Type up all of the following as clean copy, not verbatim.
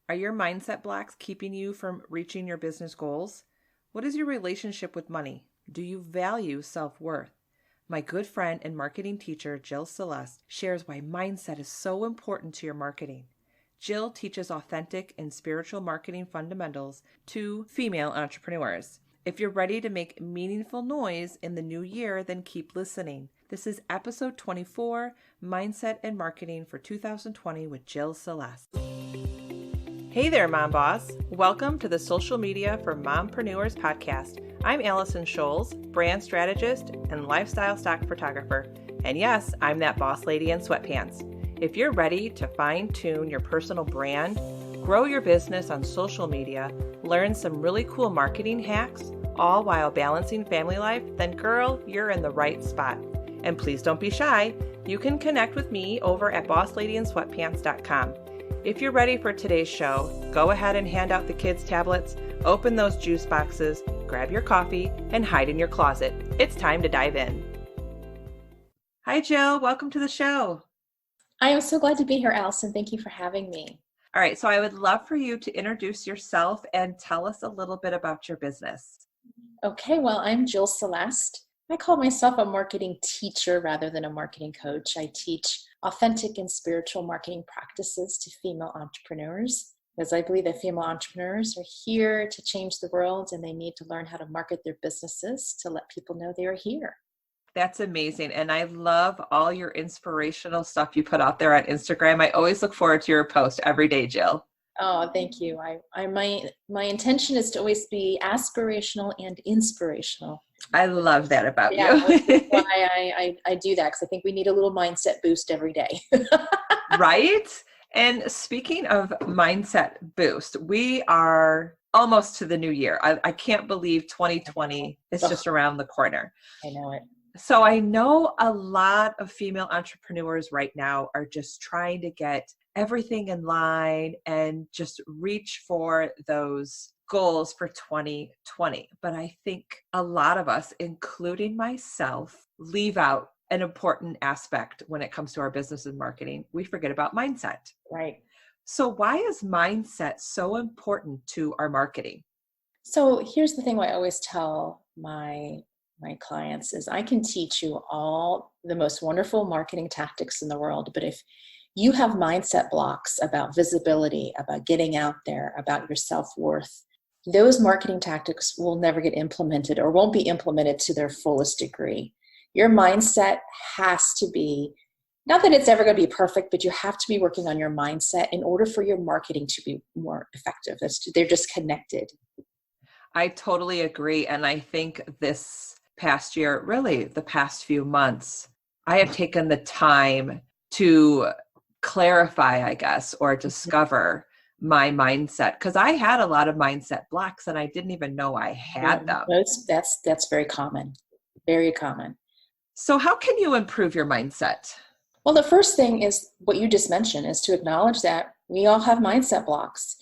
Are your mindset blocks keeping you from reaching your business goals? What is your relationship with money? Do you value self-worth? My good friend and marketing teacher, Jill Celeste, shares why mindset is so important to your marketing. Jill teaches authentic and spiritual marketing fundamentals to female entrepreneurs. If you're ready to make meaningful noise in the new year, then keep listening. This is episode 24, Mindset and Marketing for 2020 with Jill Celeste. Hey there, Mom Boss. Welcome to the Social Media for Mompreneurs podcast. I'm Allison Scholes, brand strategist and lifestyle stock photographer. And yes, I'm that boss lady in sweatpants. If you're ready to fine-tune your personal brand, grow your business on social media, learn some really cool marketing hacks, all while balancing family life, then girl, you're in the right spot. And please don't be shy. You can connect with me over at bossladyinsweatpants.com. If you're ready for today's show, go ahead and hand out the kids' tablets, open those juice boxes, grab your coffee, and hide in your closet. It's time to dive in. Hi, Jill. Welcome to the show. I am so glad to be here, Allison. Thank you for having me. All right. So I would love for you to introduce yourself and tell us a little bit about your business. Okay. Well, I'm Jill Celeste. I call myself a marketing teacher rather than a marketing coach. I teach authentic and spiritual marketing practices to female entrepreneurs, because I believe that female entrepreneurs are here to change the world and they need to learn how to market their businesses to let people know they are here. That's amazing. And I love all your inspirational stuff you put out there on Instagram. I always look forward to your post every day, Jill. Oh, thank you. My intention is to always be aspirational and inspirational. I love that about you. Why I do that, because I think we need a little mindset boost every day. Right? And speaking of mindset boost, we are almost to the new year. I can't believe 2020 is just around the corner. I know it. So I know a lot of female entrepreneurs right now are just trying to get everything in line and just reach for those goals for 2020. But I think a lot of us, including myself, leave out an important aspect when it comes to our business and marketing. We forget about mindset. Right. So why is mindset so important to our marketing? So here's the thing I always tell my clients is I can teach you all the most wonderful marketing tactics in the world, but if you have mindset blocks about visibility, about getting out there, about your self-worth, those marketing tactics will never get implemented or won't be implemented to their fullest degree. Your mindset has to be, not that it's ever going to be perfect, but you have to be working on your mindset in order for your marketing to be more effective. They're just connected. I totally agree. And I think this past year, really the past few months, I have taken the time to clarify, I guess, or discover my mindset, because I had a lot of mindset blocks and I didn't even know I had them. That's very common. Very common. So how can you improve your mindset? Well, the first thing is what you just mentioned, is to acknowledge that we all have mindset blocks.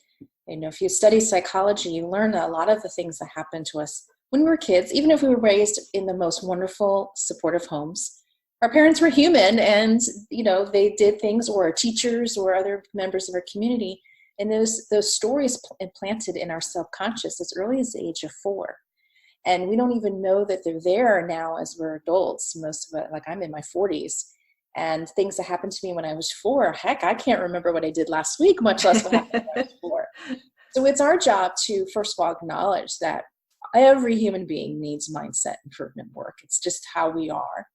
If you study psychology, you learn that a lot of the things that happen to us when we were kids, even if we were raised in the most wonderful, supportive homes, our parents were human and, they did things, or our teachers or other members of our community, and those stories implanted in our subconscious as early as the age of 4. And we don't even know that they're there now as we're adults. Most of it, like I'm in my 40s, and things that happened to me when I was 4, heck, I can't remember what I did last week, much less what happened when I was 4. So it's our job to, first of all, acknowledge that every human being needs mindset improvement work. It's just how we are.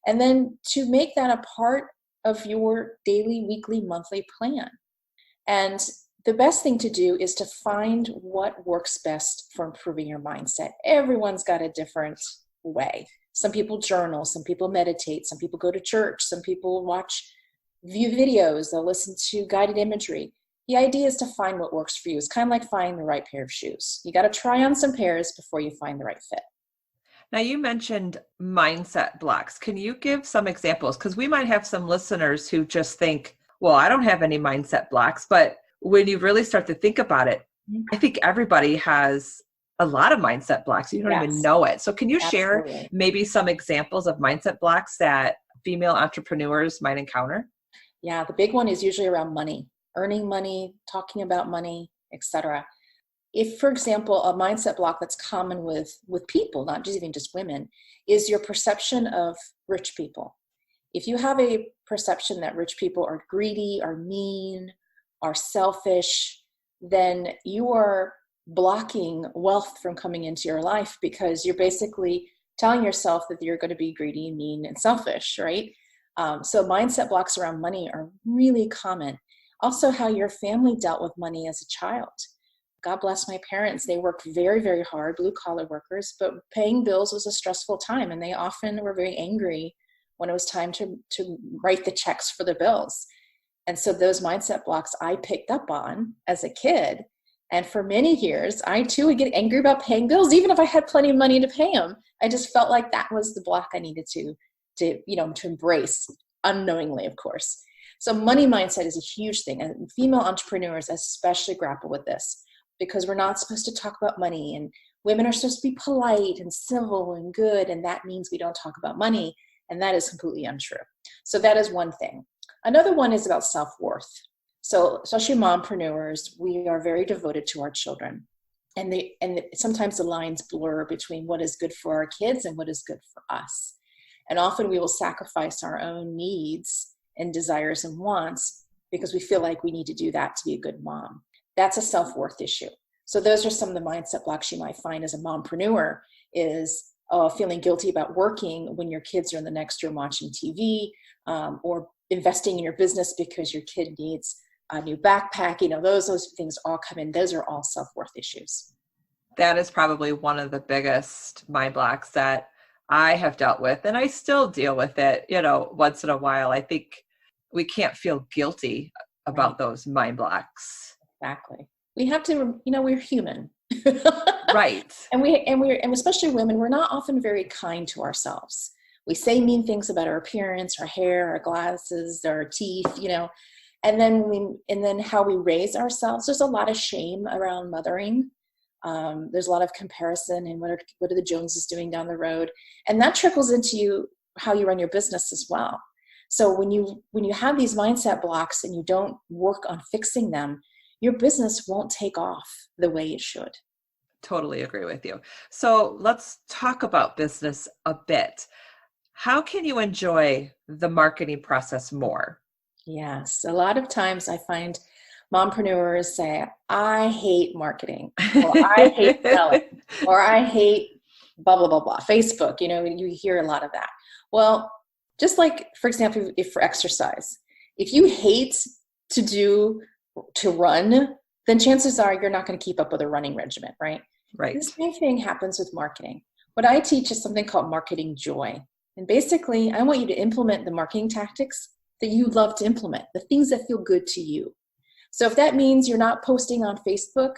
And then to make that a part of your daily, weekly, monthly plan. And the best thing to do is to find what works best for improving your mindset. Everyone's got a different way. Some people journal, some people meditate, some people go to church, some people view videos, they'll listen to guided imagery. The idea is to find what works for you. It's kind of like finding the right pair of shoes. You got to try on some pairs before you find the right fit. Now, you mentioned mindset blocks. Can you give some examples? Because we might have some listeners who just think, well, I don't have any mindset blocks. But when you really start to think about it, I think everybody has a lot of mindset blocks. You don't even know it. So can you share maybe some examples of mindset blocks that female entrepreneurs might encounter? Yeah, the big one is usually around money. earning money, talking about money, etc. If, for example, a mindset block that's common with people, not just even just women, is your perception of rich people. If you have a perception that rich people are greedy, are mean, are selfish, then you are blocking wealth from coming into your life because you're basically telling yourself that you're going to be greedy, mean, and selfish, right? So mindset blocks around money are really common. Also, how your family dealt with money as a child. God bless my parents. They worked very, very hard, blue collar workers, but paying bills was a stressful time. And they often were very angry when it was time to write the checks for the bills. And so those mindset blocks I picked up on as a kid. And for many years, I too would get angry about paying bills, even if I had plenty of money to pay them. I just felt like that was the block I needed to embrace, unknowingly, of course. So money mindset is a huge thing. And female entrepreneurs especially grapple with this because we're not supposed to talk about money, and women are supposed to be polite and civil and good. And that means we don't talk about money. And that is completely untrue. So that is one thing. Another one is about self-worth. So especially mompreneurs, we are very devoted to our children. And sometimes the lines blur between what is good for our kids and what is good for us. And often we will sacrifice our own needs and desires and wants because we feel like we need to do that to be a good mom. That's a self-worth issue. So those are some of the mindset blocks you might find as a mompreneur is feeling guilty about working when your kids are in the next room watching TV, or investing in your business because your kid needs a new backpack. Those things all come in. Those are all self-worth issues. That is probably one of the biggest mind blocks that I have dealt with, and I still deal with it, once in a while. I think we can't feel guilty about those mind blocks. Exactly. We have to, we're human. Right. And especially women, we're not often very kind to ourselves. We say mean things about our appearance, our hair, our glasses, our teeth, and then how we raise ourselves. There's a lot of shame around mothering. There's a lot of comparison and what are the Joneses doing down the road, and that trickles into how you run your business as well. So when you have these mindset blocks and you don't work on fixing them, your business won't take off the way it should. Totally agree with you. So let's talk about business a bit. How can you enjoy the marketing process more? Yes. A lot of times I find mompreneurs say, I hate marketing, or I hate selling, or I hate blah, blah, blah, blah. Facebook, you hear a lot of that. Well, just like, for example, if for exercise, if you hate to run, then chances are you're not going to keep up with a running regimen, right? Right. The same thing happens with marketing. What I teach is something called marketing joy. And basically, I want you to implement the marketing tactics that you love to implement, the things that feel good to you. So if that means you're not posting on Facebook,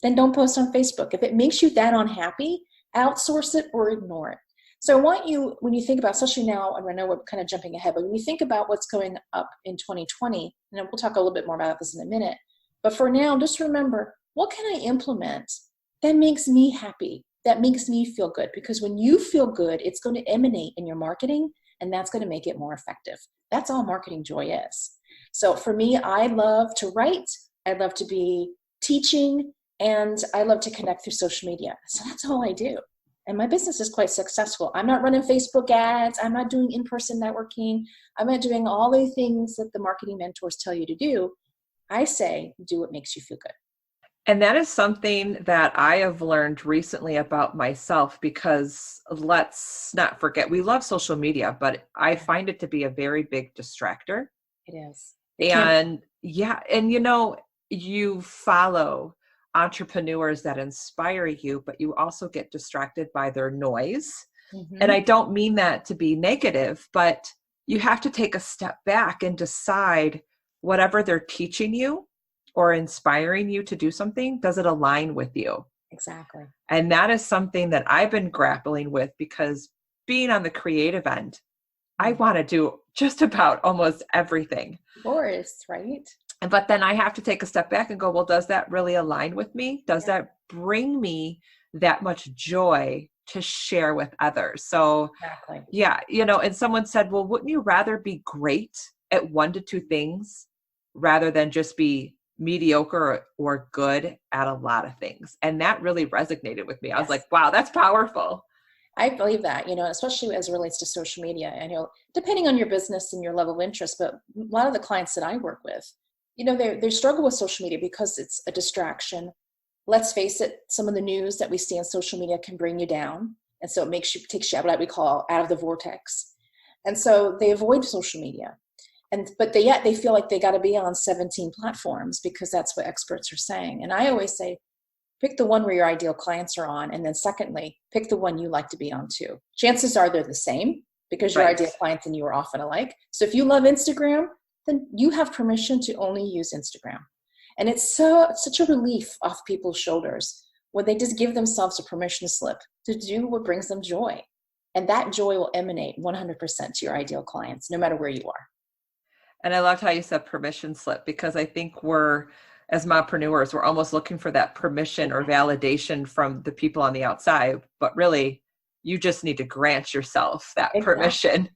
then don't post on Facebook. If it makes you that unhappy, outsource it or ignore it. So I want you, when you think about, especially now, and I know we're kind of jumping ahead, but when you think about what's going up in 2020, and we'll talk a little bit more about this in a minute, but for now, just remember, what can I implement that makes me happy, that makes me feel good? Because when you feel good, it's going to emanate in your marketing, and that's going to make it more effective. That's all marketing joy is. So for me, I love to write, I love to be teaching, and I love to connect through social media. So that's all I do. And my business is quite successful. I'm not running Facebook ads. I'm not doing in-person networking. I'm not doing all the things that the marketing mentors tell you to do. I say, do what makes you feel good. And that is something that I have learned recently about myself, because let's not forget, we love social media, but I find it to be a very big distractor. It is. And you follow entrepreneurs that inspire you, but you also get distracted by their noise. Mm-hmm. And I don't mean that to be negative, but you have to take a step back and decide whatever they're teaching you or inspiring you to do something, does it align with you? Exactly. And that is something that I've been grappling with, because being on the creative end, I want to do just about almost everything. Of course, right? But then I have to take a step back and go, well, does that really align with me? Does that bring me that much joy to share with others? So exactly. Yeah, and someone said, well, wouldn't you rather be great at 1 to 2 things rather than just be mediocre or good at a lot of things. And that really resonated with me. I was Yes. like, wow, that's powerful. I believe that, especially as it relates to social media. And, depending on your business and your level of interest, but a lot of the clients that I work with, they struggle with social media because it's a distraction. Let's face it, some of the news that we see on social media can bring you down. And so takes you out of what we call out of the vortex. And so they avoid social media. But yet they feel like they got to be on 17 platforms because that's what experts are saying. And I always say, pick the one where your ideal clients are on. And then secondly, pick the one you like to be on too. Chances are they're the same because your ideal clients and you are often alike. So if you love Instagram, then you have permission to only use Instagram. And it's such a relief off people's shoulders when they just give themselves a permission slip to do what brings them joy. And that joy will emanate 100% to your ideal clients, no matter where you are. And I loved how you said permission slip, because I think as mompreneurs, we're almost looking for that permission or validation from the people on the outside, but really you just need to grant yourself that permission.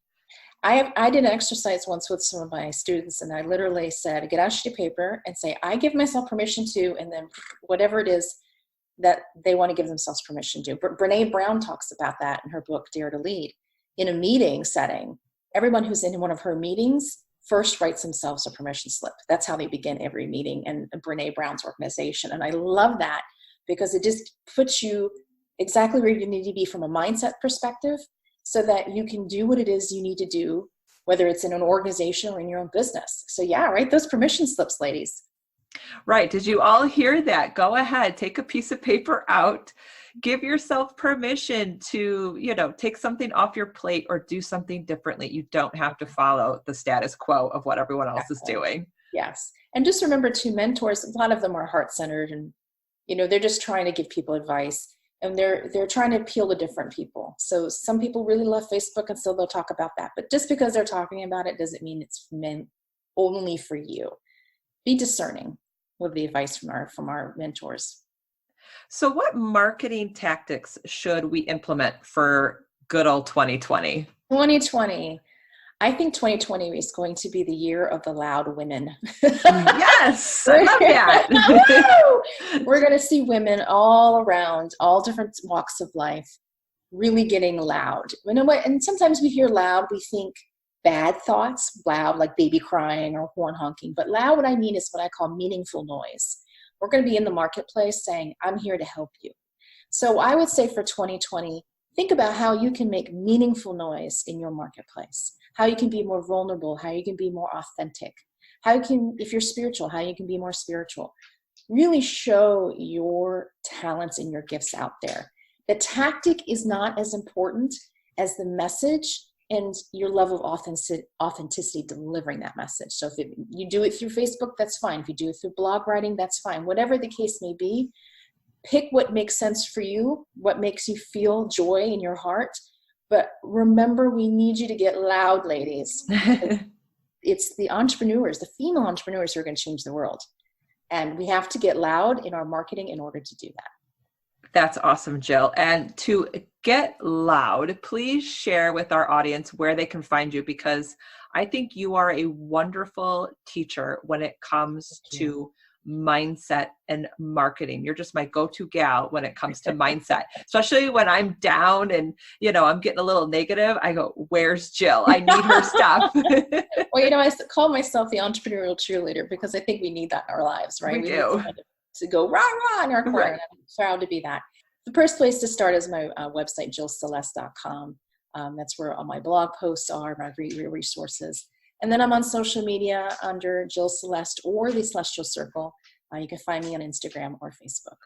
I did an exercise once with some of my students, and I literally said, get out a sheet of paper and say, I give myself permission to, and then whatever it is that they want to give themselves permission to. Brene Brown talks about that in her book, Dare to Lead. In a meeting setting, everyone who's in one of her meetings first writes themselves a permission slip. That's how they begin every meeting in Brene Brown's organization. And I love that because it just puts you exactly where you need to be from a mindset perspective so that you can do what it is you need to do, whether it's in an organization or in your own business. So yeah, write those permission slips, ladies. Right. Did you all hear that? Go ahead, take a piece of paper out, give yourself permission to, take something off your plate or do something differently. You don't have to follow the status quo of what everyone else is doing. Yes. And just remember too, mentors, a lot of them are heart-centered and, they're just trying to give people advice and they're trying to appeal to different people. So some people really love Facebook and so they'll talk about that. But just because they're talking about it doesn't mean it's meant only for you. Be discerning with the advice from our mentors. So what marketing tactics should we implement for good old 2020? 2020. I think 2020 is going to be the year of the loud women. Yes, I love that. We're going to see women all around, all different walks of life, really getting loud. You know what? And sometimes we hear loud, we think bad thoughts, loud like baby crying or horn honking. But loud, what I mean is what I call meaningful noise. We're going to be in the marketplace saying, I'm here to help you. So I would say for 2020, think about how you can make meaningful noise in your marketplace, how you can be more vulnerable, how you can be more authentic, how you can, if you're spiritual, how you can be more spiritual. Really show your talents and your gifts out there. The tactic is not as important as the message and your level of authenticity delivering that message. So if you do it through Facebook, that's fine. If you do it through blog writing, that's fine. Whatever the case may be, pick what makes sense for you, what makes you feel joy in your heart. But remember, we need you to get loud, ladies. It's the entrepreneurs, the female entrepreneurs who are going to change the world. And we have to get loud in our marketing in order to do that. That's awesome, Jill. And to get loud, please share with our audience where they can find you, because I think you are a wonderful teacher when it comes to mindset and marketing. You're just my go-to gal when it comes to mindset, especially when I'm down and, I'm getting a little negative. I go, where's Jill? I need her stuff. Well, I call myself the entrepreneurial cheerleader because I think we need that in our lives, right? We do. To go rah, rah in our corner. Right. I'm proud to be that. The first place to start is my website, jillceleste.com. That's where all my blog posts are, my resources. And then I'm on social media under Jill Celeste or the Celestial Circle. You can find me on Instagram or Facebook.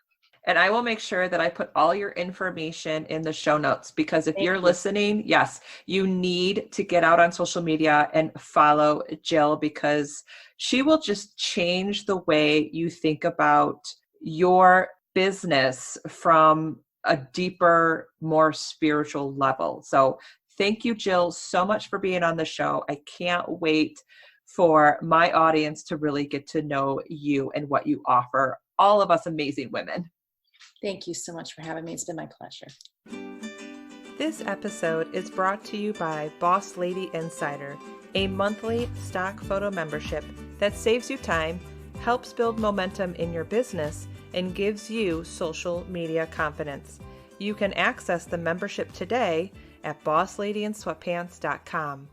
And I will make sure that I put all your information in the show notes, because if you're listening, yes, you need to get out on social media and follow Jill, because she will just change the way you think about your business from a deeper, more spiritual level. So thank you, Jill, so much for being on the show. I can't wait for my audience to really get to know you and what you offer all of us amazing women. Thank you so much for having me. It's been my pleasure. This episode is brought to you by Boss Lady Insider, a monthly stock photo membership that saves you time, helps build momentum in your business, and gives you social media confidence. You can access the membership today at bossladyinsweatpants.com.